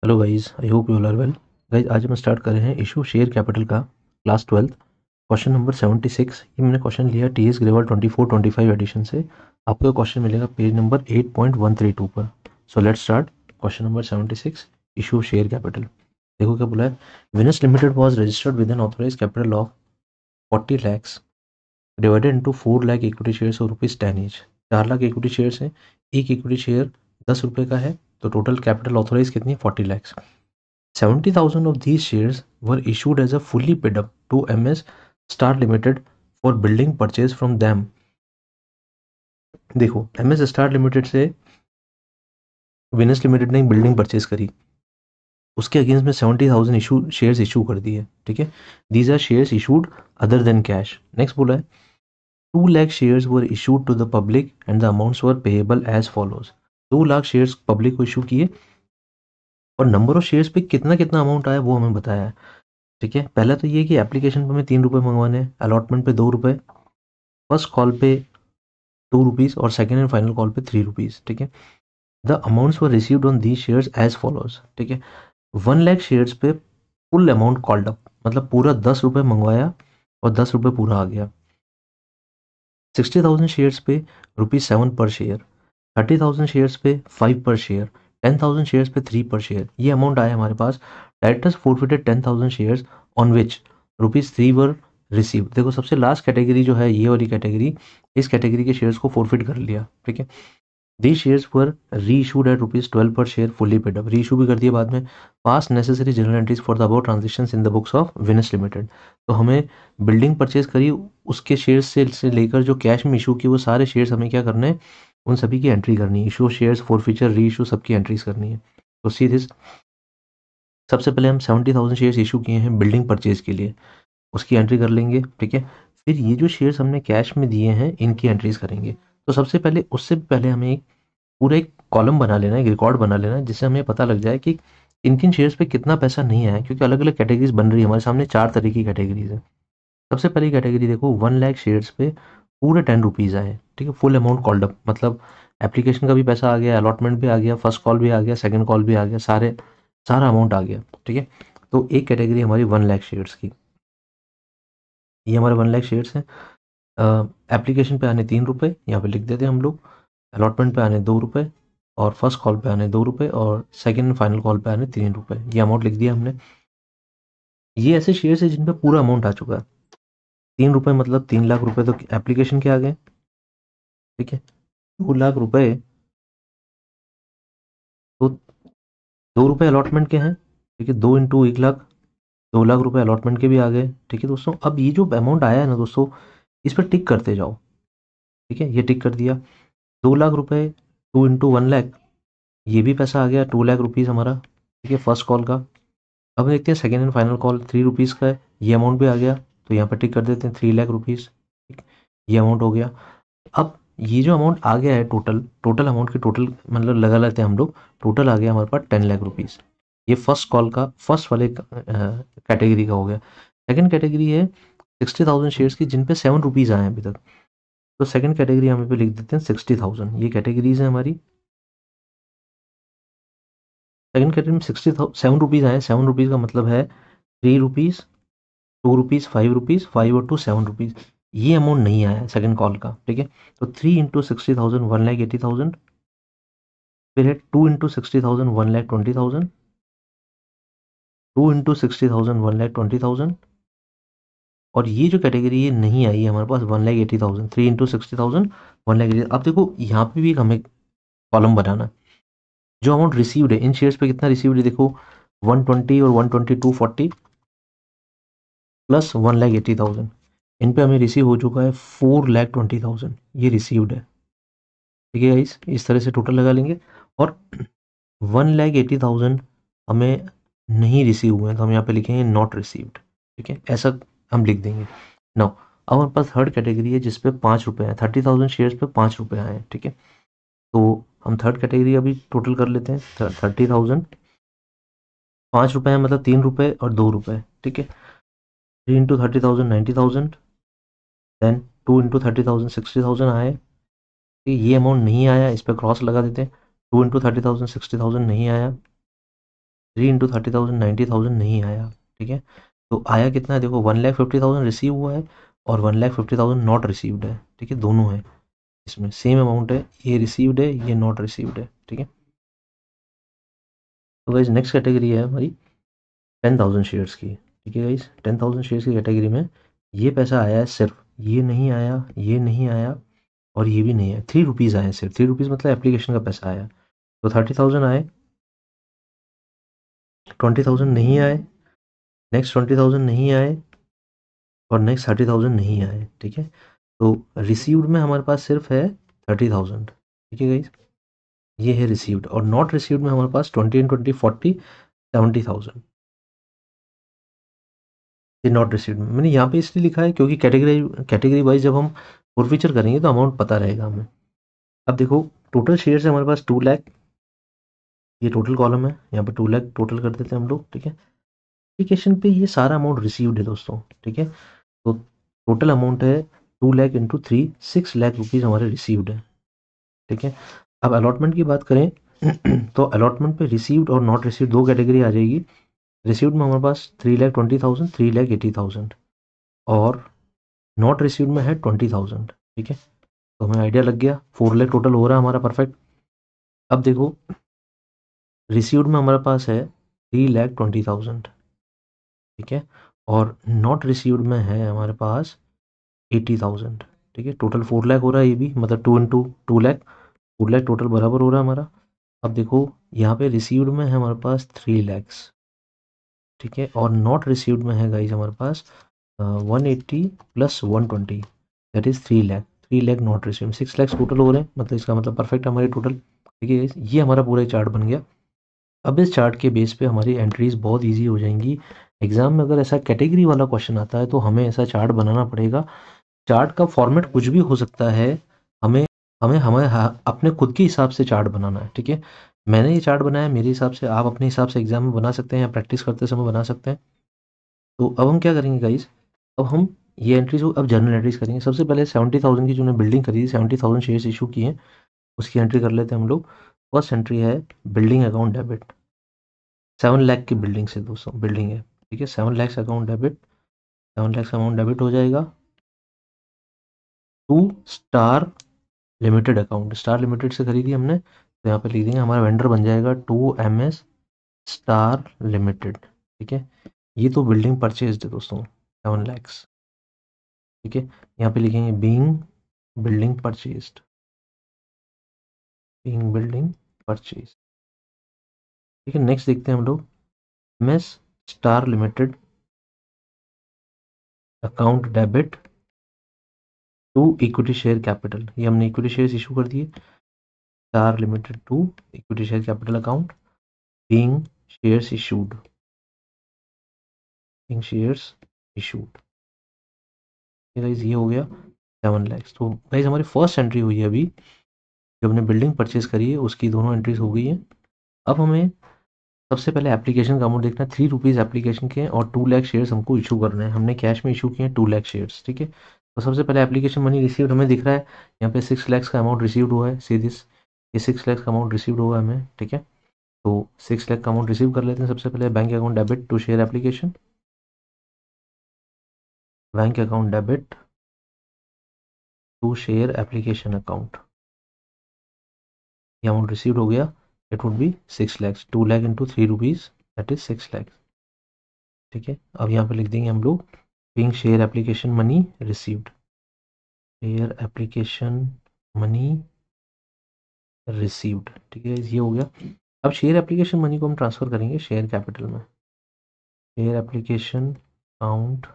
Hello guys, I hope you all are well. Guys, आज हम start कर रहे हैं इशू शेयर कैपिटल का क्लास 12 क्वेश्चन नंबर 76। ये मैंने क्वेश्चन लिया टीएस ग्रेवल 24-25 एडिशन से। आपको क्वेश्चन मिलेगा पेज नंबर 8.132 पर। So let's start question number 76, issue share capital. देखो क्या बोला है। Venus limited was registered with an authorise capital of 40 lakhs divided into 4 lakh equity shares और ₹10 ईच। 4 लाख इक्विटी शेयर्स हैं, एक इक्विटी शेयर 10 रुपये का है, तो टोटल कैपिटल ऑथराइज कितनी है? 40 lakhs। 70,000 of these shares were issued as a fully paid up to MS Star Limited for building purchase from them। देखो, MS Star Limited से विनस लिमिटेड ने बिल्डिंग परचेज करी, उसके अगेंस्ट में 70,000 shares issue कर दिए। ठीक है, these are shares issued other than cash. Next बोला है 2 lakh shares were issued to the public and the amounts were payable as follows. 2 lakh shares public को इशू किए और नंबर ऑफ शेयर्स पे कितना कितना अमाउंट आया वो हमें बताया है। ठीक है, पहला तो ये कि एप्लीकेशन पे हमें 3 रुपये मंगवाने हैं, अलॉटमेंट पे 2 रुपये, फर्स्ट कॉल पे 2 रुपीज़ और सेकेंड एंड फाइनल कॉल पे 3 रुपीज़। ठीक है, the amounts were received on the shares as follows. ठीक है, 1 लाख शेयर्स पे फुल अमाउंट कॉल्ड अप, मतलब पूरा 10 रुपये मंगवाया और 10 रुपये पूरा आ गया। 60,000 शेयर्स पे ₹7 पर शेयर, 30,000 शेयर्स पे 5 पर शेयर, 10,000 शेयर्स पे 3 पर शेयर, ये अमाउंट आया हमारे पास। Directors forfeited 10,000 shares on which ₹3 were receive. देखो, सबसे लास्ट कैटेगरी जो है ये वाली कैटेगरी, इस कैटेगरी के शेयर्स को फोरफिट कर लिया। ठीक है, दी शेयर्स पर री इशूड एट ₹12 पर शेयर फुल्ली पेड अप, री इशू भी कर दिया बाद में। पास necessary general entries for the about transaction in the books of Venus limited. तो हमें बिल्डिंग परचेज करी, उसके शेयर्स से लेकर जो कैश में इशू की वो सारे शेयर्स हमें क्या करने हैं, उन सभी की एंट्री करनी है। इशू शेयर्स, फॉरफीचर, री इशू, सबकी एंट्रीज करनी है। तो सी दिस, सबसे पहले हम 70,000 शेयर्स इशू किए हैं बिल्डिंग परचेज के लिए, उसकी एंट्री कर लेंगे। ठीक है, फिर ये जो शेयर्स हमने कैश में दिए हैं इनकी एंट्रीज करेंगे। तो सबसे पहले, उससे पहले हमें पूरा एक कॉलम बना लेना है, एक रिकॉर्ड बना लेना है, जिससे हमें पता लग जाए कि किन किन शेयर्स पे कितना पैसा नहीं आया, क्योंकि अलग अलग कैटेगरीज बन रही है हमारे सामने। 4 तरह की कैटेगरीज है। सबसे पहली कैटेगरी देखो, 1 लाख शेयर्स पे पूरे 10 रुपीज़ आए। ठीक है, फुल अमाउंट कॉल्ड अप, मतलब एप्लीकेशन का भी पैसा आ गया, अलॉटमेंट भी आ गया, फर्स्ट कॉल भी आ गया, सेकंड कॉल भी आ गया, सारा अमाउंट आ गया। ठीक है, तो एक कैटेगरी हमारी 1 लाख शेयर्स की, ये हमारे 1 लाख शेयर्स हैं। एप्लीकेशन पे आने 3 रुपये, यहाँ पे लिख देते हैं हम लोग। अलॉटमेंट पे आने 2 रुपये और फर्स्ट कॉल पे आने 2 रुपये और सेकंड एंड फाइनल कॉल पे आने 3 रुपये, ये अमाउंट लिख दिया हमने। ये ऐसे शेयर्स है जिन पे पूरा अमाउंट आ चुका है। 3 रुपये मतलब 3 लाख रुपए तो एप्लीकेशन के आ गए। ठीक है, 2 लाख रुपए तो 2 रुपये अलॉटमेंट के हैं। ठीक है, 2 × 1 लाख, 2 लाख रुपए अलॉटमेंट के भी आ गए। ठीक है दोस्तों, अब ये जो अमाउंट आया है ना दोस्तों, इस पर टिक करते जाओ। ठीक है, ये टिक कर दिया। 2 लाख रुपए 2 × 1 लाख, ये भी पैसा आ गया, 2 लाख रुपीज़ हमारा। ठीक है, फर्स्ट कॉल का। अब देखते हैं second and final call 3 rupees का है, ये अमाउंट भी आ गया, तो यहाँ पर टिक कर देते हैं 3 लाख रुपीज़। ये अमाउंट हो गया। अब ये जो अमाउंट आ गया है, टोटल टोटल अमाउंट की टोटल मतलब लगा लेते हैं हम लोग, टोटल आ गया हमारे पास 10 लाख रुपीज़। ये फर्स्ट कॉल का, फर्स्ट वाले कैटेगरी का हो गया। सेकंड कैटेगरी है 60,000 शेयर्स की जिन पे 7 रुपीज़ आए हैं अभी तक, तो सेकंड कैटेगरी हम पे लिख देते हैं 60,000। ये कैटेगरीज है हमारी। सेकंड कैटेगरी में 7 रुपीज़ आए। 7 रुपीज़ का मतलब है 3 रुपीज़, 2 रुपीज़, 5 रुपीज़, 5 और 2 7 रुपीज़। ये अमाउंट नहीं आया है सेकंड कॉल का। ठीक है, तो 3 × 60,000 1,80,000, फिर है 2 × 60,000 1,20,000, 2 × 60,000 1,20,000, और ये जो कैटेगरी ये नहीं आई है हमारे पास 1,80,000, 3 × 60,000 1,80,000। अब देखो, यहाँ पे भी हमें कॉलम बनाना है। जो अमाउंट रिसीव्ड है इन शेयर्स पे कितना रिसीव्ड है, देखो 120 और 120 240 प्लस 1,80,000, इन पे हमें रिसीव हो चुका है 4,20,000, ये रिसीव्ड है। ठीक है, इस तरह से टोटल लगा लेंगे। और 1,80,000 हमें नहीं रिसीव हुए हैं, तो हम यहाँ पे लिखेंगे नॉट रिसीव्ड। ठीक है, ऐसा हम लिख देंगे। नाउ अब हमारे पास थर्ड कैटेगरी है जिसपे 5 रुपये हैं। 30,000 शेयर्स पे 5 रुपये आए हैं। ठीक है, तो हम थर्ड कैटेगरी अभी टोटल कर लेते हैं। 30,000, 5 रुपये हैं मतलब 3 रुपये और 2 रुपये। ठीक है, 3 × 30,000 90,000, देन 2 × 30,000 60,000 आए। ये अमाउंट नहीं आया, इस पर क्रॉस लगा देते हैं। 2 × 30,000 60,000 नहीं आया। 3 इंटू 30,000 90,000 नहीं आया, ठीक है। तो आया कितना है, देखो 1,50,000 रिसीव हुआ है और 1,50,000 नॉट रिसीव्ड है, ठीक है, दोनों है, इसमें सेम अमाउंट है, ये रिसीव्ड है, ये नॉट रिसीव्ड है, ठीक है। तो गाइज नेक्स्ट कैटेगरी है हमारी 10,000 शेयर्स की, ठीक है गाइज। 10,000 शेयर्स की कैटेगरी में ये पैसा आया है सिर्फ, ये नहीं आया, ये नहीं आया और ये भी नहीं है, 3 रुपीज़ आए सिर्फ, 3 रुपीज़ मतलब एप्लीकेशन का पैसा आया। तो 30,000 आए, 20,000 नहीं आए, नेक्स्ट 20,000 नहीं आए और नेक्स्ट 30,000 नहीं आए, ठीक है। तो रिसीव्ड में हमारे पास सिर्फ है 30,000, ठीक है गाइज, ये है रिसीव्ड। और नॉट रिसीव्ड में हमारे पास 20 एंड 20 40 70,000, ये नॉट रिसीव्ड में मैंने यहाँ पे इसलिए लिखा है क्योंकि कैटेगरी कैटेगरी वाइज जब हम फॉरफीचर करेंगे तो अमाउंट पता रहेगा हमें। अब देखो टोटल शेयर है हमारे पास 2 लाख, ये टोटल कॉलम है, यहाँ पे 2 लाख टोटल कर देते हैं हम लोग, ठीक है। एप्लीकेशन पे ये सारा अमाउंट रिसीव्ड है दोस्तों, ठीक है। तो टोटल अमाउंट है 2 लाख इंटू 3 6 लाख रुपीज़ हमारे रिसीव्ड है, ठीक है। अब अलॉटमेंट की बात करें तो अलॉटमेंट पे रिसीव्ड और नॉट रिसीव्ड दो कैटेगरी आ जाएगी। रिसीव्ड में हमारे पास 3,20,000 3,80,000 और नॉट रिसीव्ड में है 20,000, ठीक है। तो हमें आइडिया लग गया, 4 लाख टोटल हो रहा है हमारा, परफेक्ट। अब देखो रिसीव्ड में हमारे पास है 3,20,000, ठीक है, और नॉट रिसीव्ड में है हमारे पास 80,000, ठीक है। टोटल 4 लाख हो रहा है, ये भी मतलब 2 इंटू 2 लाख, 4 लाख टोटल बराबर हो रहा है हमारा। अब देखो यहाँ पे रिसीव्ड में है हमारे पास 3 लैक्स, ठीक है, और नॉट रिसीव्ड में है गाइज हमारे पास 180 plus 120 that is 3 lakh, 3 lakh not received, 6 lakhs total हो रहे हैं, मतलब इसका मतलब परफेक्ट हमारी टोटल, ठीक है guys? ये हमारा पूरा चार्ट बन गया। अब इस चार्ट के बेस पे हमारी एंट्रीज बहुत इजी हो जाएंगी। एग्जाम में अगर ऐसा कैटेगरी वाला क्वेश्चन आता है तो हमें ऐसा चार्ट बनाना पड़ेगा। चार्ट का फॉर्मेट कुछ भी हो सकता है, हमें हमें हमें अपने खुद के हिसाब से चार्ट बनाना है, ठीक है। मैंने ये चार्ट बनाया मेरे हिसाब से, आप अपने हिसाब से एग्जाम में बना सकते हैं या प्रैक्टिस करते समय बना सकते हैं। तो अब हम क्या करेंगे गाइज, अब हम ये एंट्रीज को अब जर्नल एंट्रीज करेंगे। सबसे पहले 70,000 की जो हमने बिल्डिंग खरीदी, 70,000 शेयर्स इशू किए हैं, उसकी एंट्री कर लेते हैं हम लोग। फर्स्ट एंट्री है बिल्डिंग अकाउंट डेबिट, 7 लाख की बिल्डिंग से दोस्तों, बिल्डिंग है, ठीक है, 7 lakh account debit, 7 lakh amount debit हो जाएगा to Star limited account. Star limited से खरीदी हमने तो यहाँ पे लिख देंगे हमारा वेंडर बन जाएगा 2MS स्टार लिमिटेड, ठीक है। ये तो बिल्डिंग परचेज है दोस्तों 7 लैक्स, ठीक है। यहाँ पे लिखेंगे being building purchased, being building purchase, ठीक है। नेक्स्ट देखते हैं हम लोग MS Star limited account debit to equity share capital, ये हमने इक्विटी शेयर इशू कर दिए, Star limited to equity share capital account being shares issued, being shares issued, guys ये हो गया 7 लैक्स। तो गाइस हमारी फर्स्ट एंट्री हुई है अभी, जो हमने बिल्डिंग परचेज करी है उसकी दोनों एंट्रीज हो गई हैं। अब हमें सबसे पहले एप्लीकेशन का अमाउंट देखना है, 3 रुपीज़ एप्लीकेशन के और 2 लाख शेयर्स हमको इशू करना है। हमने कैश में इशू किए हैं 2 लाख शेयर्स, ठीक है। तो सबसे पहले एप्लीकेशन मनी रिसीव्ड हमें दिख रहा है, यहाँ पे 6 लैक्स का अमाउंट रिसीव्ड हुआ है, सीधे ये 6 लैक्स का अमाउंट रिसीव्ड हुआ है हमें, ठीक है। तो 6 लाख का अमाउंट रिसीव कर लेते हैं। सबसे पहले bank account debit to share application, bank account debit to share application account, ये अमाउंट रिसीव्ड हो गया, it would be 6 lakhs, 2 lakh into 3 rupees that is 6 lakhs, ठीक है। अब यहाँ पे लिख देंगे हम लोग being share application money received, share application money received, ठीक है, ये हो गया। अब शेयर एप्लीकेशन मनी को हम ट्रांसफर करेंगे शेयर कैपिटल में, share application account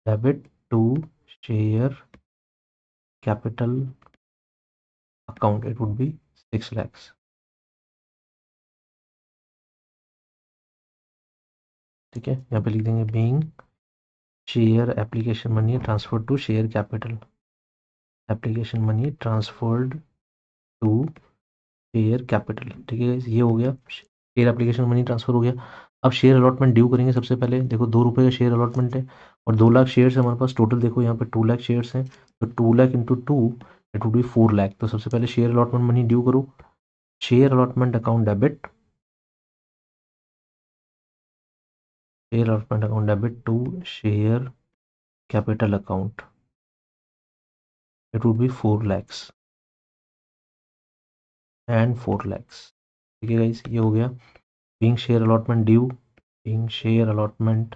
debit to share capital account, it would be 6 lakhs, ठीक है। यहाँ पे लिख देंगे being share application money transfer to share capital, application money transferred to share capital, ठीक है, ये हो गया, शेयर एप्लीकेशन मनी ट्रांसफर हो गया। अब शेयर अलॉटमेंट ड्यू करेंगे। सबसे पहले देखो 2 रुपये का शेयर अलॉटमेंट है और 2 लाख शेयर्स है हमारे पास टोटल, देखो यहाँ पे 2 लाख शेयर्स हैं, तो 2 lakh into 2 it would be 4 lakh. तो सबसे पहले शेयर अलॉटमेंट मनी ड्यू करो, share allotment account debit share allotment account debit to share capital account, it would be 4 lakhs and 4 lakhs। ठीक है गाइस, ये हो गया। Being share allotment due, being share allotment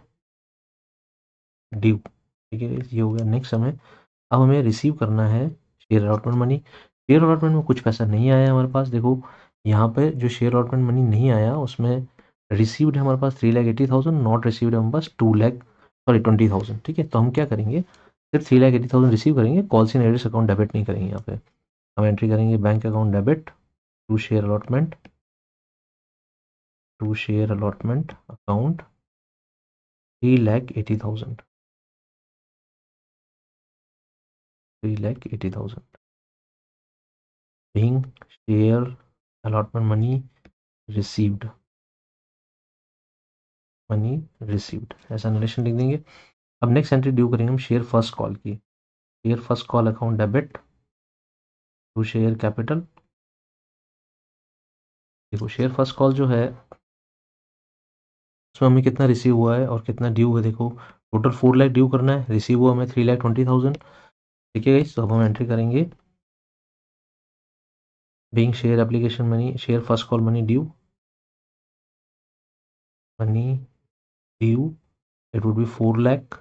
due. ठीक है guys, ये हो गया। नेक्स्ट अब हमें रिसीव करना है share allotment money. Share allotment में कुछ पैसा नहीं आया हमारे पास। देखो यहाँ पे जो शेयर अलॉटमेंट मनी नहीं आया उसमें रिसीव्ड है हमारे पास 3,80,000, नॉट रिसीव्ड है हमारे पास 20,000। ठीक है, तो हम क्या करेंगे, सिर्फ 3,80,000 रिसीव करेंगे, calls in arrears account debit नहीं करेंगे। यहाँ पे हम एंट्री करेंगे bank account debit to share allotment, to share allotment account 3,80,000, 3,80,000 being share allotment money received, money received, ऐसा नरेशन लिख देंगे। अब नेक्स्ट एंट्री ड्यू करेंगे हम शेयर फर्स्ट कॉल की। Share first call account debit to share capital. देखो share first call जो है उसमें हमें कितना रिसीव हुआ है और कितना ड्यू है। देखो टोटल 4 लाख ड्यू करना है, रिसीव हुआ हमें 3,20,000। ठीक है गाइस, तो अब हम एंट्री करेंगे being share application money, share first call money due, money due, it would be 4 lakh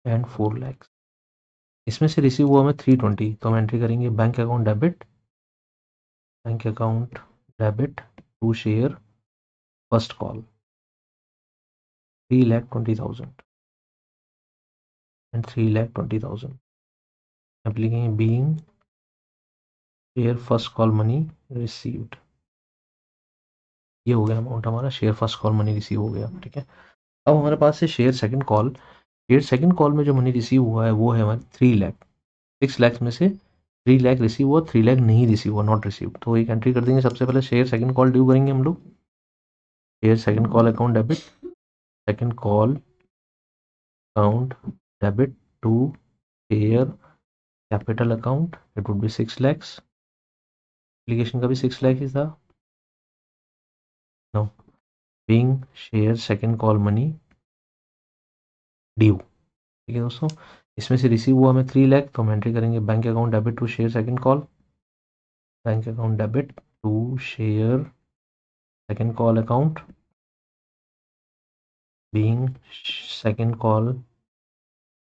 and 4 lakhs। इसमें से रिसीव हुआ हमें 320, तो हम एंट्री करेंगे bank account debit, bank account debit to share first call 3,20,000 and 3,20,000। Application being share first call money received. ये हो गया अमाउंट हमारा, share first call money receive हो गया। ठीक है, अब हमारे पास है share second call. Share second call में जो मनी रिसीव हुआ है वो है हमारे 3 लाख। 6 lakhs में से 3 लाख रिसीव हुआ, 3 लाख नहीं रिसीव हुआ, नॉट रिसीव। तो एक एंट्री कर देंगे। सबसे पहले शेयर सेकंड कॉल ड्यू करेंगे हम लोग। Share second call account debit, second call account debit to share capital account, it would be 6 lakhs। Application का भी 6 लाख ही था। No, being share second call money due. ठीक है दोस्तों, इसमें से रिसीव हुआ हमें 3 लाख, तो हम एंट्री करेंगे bank account debit to share second call, bank account debit to share second call account being second call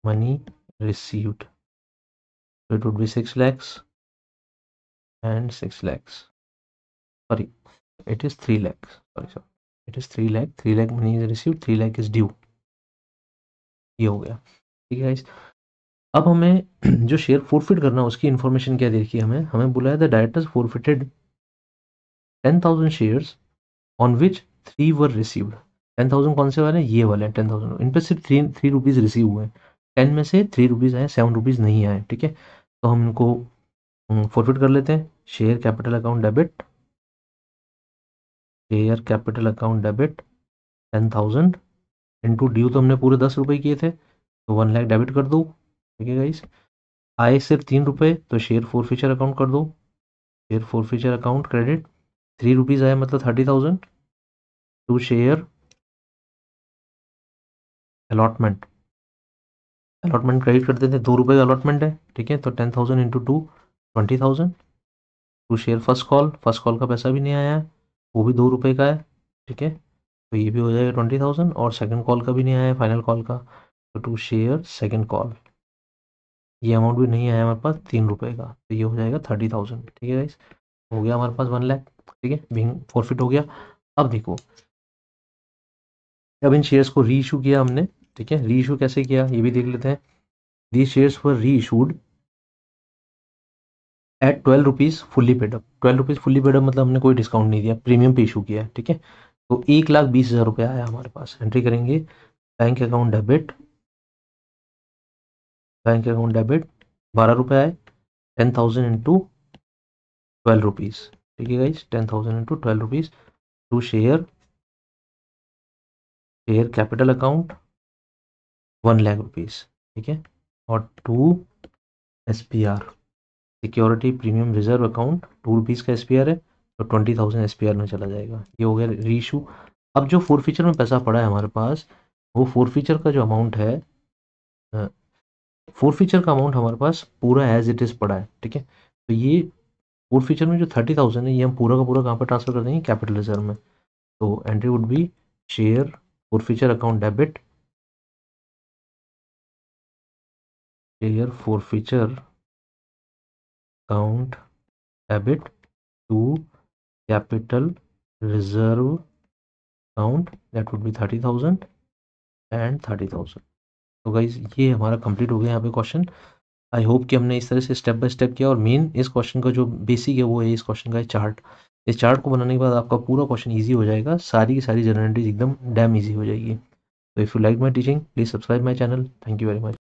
money received, so it would be 6 lakhs and 6 lakhs, sorry it is 3 lakhs, sorry it is 3 lakh, 3 lakh money is received, 3 lakh is due। ये हो गया। ठीक है guys, अब हमें जो share forfeit करना है उसकी इन्फॉर्मेशन क्या देखिए, हमें बोला है the directors forfeited 10,000 shares on which 3 were received. 10,000 कौन से वाले हैं, ये वाले हैं 10,000, इन पे सिर्फ 3 रुपीज़ रिसीव हुए हैं। 10 में से 3 रुपीज़ आए, 7 रुपीज़ नहीं आए। ठीक है, तो हम इनको फॉरफिट कर लेते हैं। Share capital account debit, share capital account debit 10,000 into due तो हमने पूरे 10 रुपये किए थे, तो 1 लाख डेबिट कर दो। ठीक है गाइस, आए सिर्फ 3 रुपये, तो शेयर फोरफिचर अकाउंट कर दो। Share forfeiture account credit 3 rupees आया, मतलब 30,000 to share allotment. Allotment credit कर देते हैं, 2 रुपये का अलॉटमेंट है। ठीक है, तो 10,000 इंटू 2 20,000 to share first call, first call का पैसा भी नहीं आया है, वो भी 2 रुपये का है। ठीक है, तो ये भी हो जाएगा 20,000, और सेकंड कॉल का भी नहीं आया है, फाइनल कॉल का, तो टू शेयर सेकंड कॉल ये अमाउंट भी नहीं आया हमारे पास 3 रुपये का, तो ये हो जाएगा 30,000। ठीक है गाइस, हो गया हमारे पास 1 लाख। ठीक है, बिंग फॉरफिट हो गया। अब देखो, अब इन शेयर्स को री इशू किया हमने। ठीक है, री इशू कैसे किया ये भी देख लेते हैं। दी शेयर्स वर री issued at 12 rupees fully paid up. 12 rupees fully paid up मतलब हमने कोई डिस्काउंट नहीं दिया, प्रीमियम पे इशू किया है। ठीक है, तो 1,20,000 रुपये आया हमारे पास। एंट्री करेंगे bank account debit, bank account debit 12 रुपये आए, 10,000 इंटू 12 रुपीज़। ठीक है गाइस, 10,000 इंटू 12 rupees to share, share capital account 1 lakh rupees. ठीक है, और to SPR security premium reserve account 2 rupees का SPR है, तो 20,000 SPR में चला जाएगा। ये हो गया री इशू। अब जो फोरफीचर में पैसा पड़ा है हमारे पास, वो फोरफीचर का जो अमाउंट है, फोरफीचर का अमाउंट हमारे पास पूरा एज इट इज़ पड़ा है, ठीक है। तो ये फोरफीचर में जो 30,000 है, ये हम पूरा का पूरा कहाँ पर ट्रांसफर कर देंगे, कैपिटल रिजर्व में। तो entry would be share forfeiture account debit, share forfeiture account debit to capital reserve account, that would be 30,000 and 30,000। तो गाइज ये हमारा कंप्लीट हो गया यहाँ पे क्वेश्चन। आई होप कि हमने इस तरह से स्टेप बाय स्टेप किया, और मेन इस क्वेश्चन का जो बेसिक है वो है इस क्वेश्चन का चार्ट। इस चार्ट को बनाने के बाद आपका पूरा क्वेश्चन इजी हो जाएगा, सारी की सारी जनरलिटीज एकदम डैम इजी हो जाएगी। तो if you like my teaching, please subscribe my channel. Thank you very much.